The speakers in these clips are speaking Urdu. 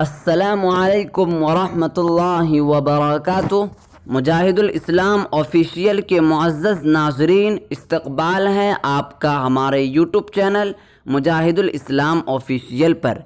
السلام علیکم ورحمۃ اللہ وبرکاتہ۔ مجاہد الاسلام آفیشیل کے معزز ناظرین، استقبال ہے آپ کا ہمارے یوٹیوب چینل مجاہد الاسلام آفیشیل پر۔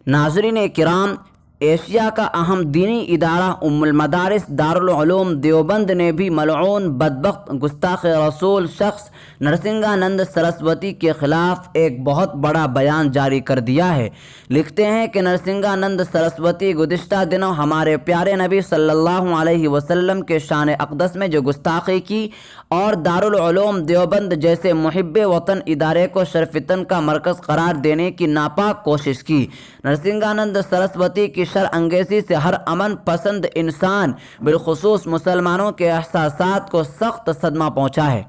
ناظرین کرام، ایشیا کا اہم دینی ادارہ ام المدارس دارالعلوم دیوبند نے بھی ملعون بدبخت گستاخ رسول شخص نرسنگانند سرسوتی کے خلاف ایک بہت بڑا بیان جاری کر دیا ہے۔ لکھتے ہیں کہ نرسنگانند سرسوتی گزشتہ دنوں ہمارے پیارے نبی صلی اللہ علیہ وسلم کے شان اقدس میں جو گستاخی کی اور دارالعلوم دیوبند جیسے محب وطن ادارے کو شرفتن کا مرکز قرار دینے کی ناپاک کوشش کی۔ نرسنگانند سرسوتی کی شر انگیزی سے ہر امن پسند انسان بالخصوص مسلمانوں کے احساسات کو سخت صدمہ پہنچا ہے۔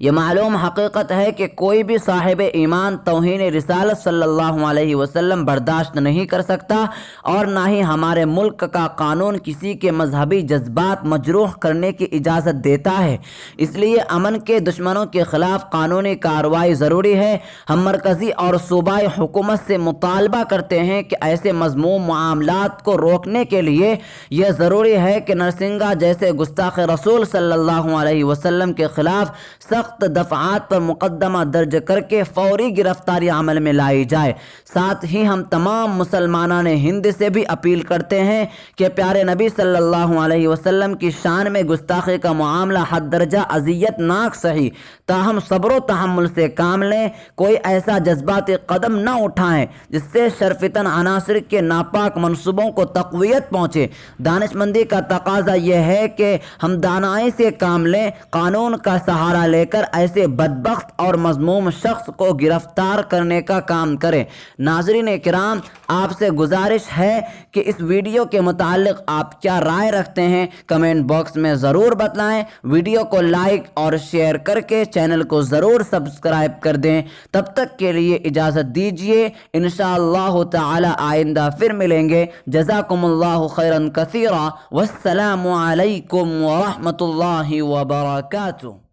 یہ معلوم حقیقت ہے کہ کوئی بھی صاحب ایمان توہین رسالت صلی اللہ علیہ وسلم برداشت نہیں کر سکتا، اور نہ ہی ہمارے ملک کا قانون کسی کے مذہبی جذبات مجروح کرنے کی اجازت دیتا ہے۔ اس لیے امن کے دشمنوں کے خلاف قانونی کارروائی ضروری ہے۔ ہم مرکزی اور صوبائی حکومت سے مطالبہ کرتے ہیں کہ ایسے مذموم معاملات کو روکنے کے لیے یہ ضروری ہے کہ نرسنگا جیسے گستاخ رسول صلی اللہ علیہ وسلم کے خلاف سخت دفعات پر مقدمہ درج کر کے فوری گرفتاری عمل میں لائی جائے۔ ساتھ ہی ہم تمام مسلمانان ہند سے بھی اپیل کرتے ہیں کہ پیارے نبی صلی اللہ علیہ وسلم کی شان میں گستاخی کا معاملہ حد درجہ اذیت ناک صحیح، تاہم صبر و تحمل سے کام لیں۔ کوئی ایسا جذباتی قدم نہ اٹھائیں جس سے شرفتن عناصر کے ناپاک منصوبوں کو تقویت پہنچے۔ دانشمندی کا تقاضا یہ ہے کہ ہم دانائی سے کام لیں، قانون کا سہارا لے کر ایسے بدبخت اور مذموم شخص کو گرفتار کرنے کا کام کریں۔ ناظرین کرام، آپ سے گزارش ہے کہ اس ویڈیو کے متعلق آپ کیا رائے رکھتے ہیں، کمنٹ باکس میں ضرور بتلائیں۔ ویڈیو کو لائک اور شیئر کر کے چینل کو ضرور سبسکرائب کر دیں۔ تب تک کے لیے اجازت دیجیے، انشاءاللہ تعالی آئندہ پھر ملیں گے۔ جزاکم اللہ خیرا کثیرا، والسلام علیکم ورحمۃ اللہ وبرکاتہ۔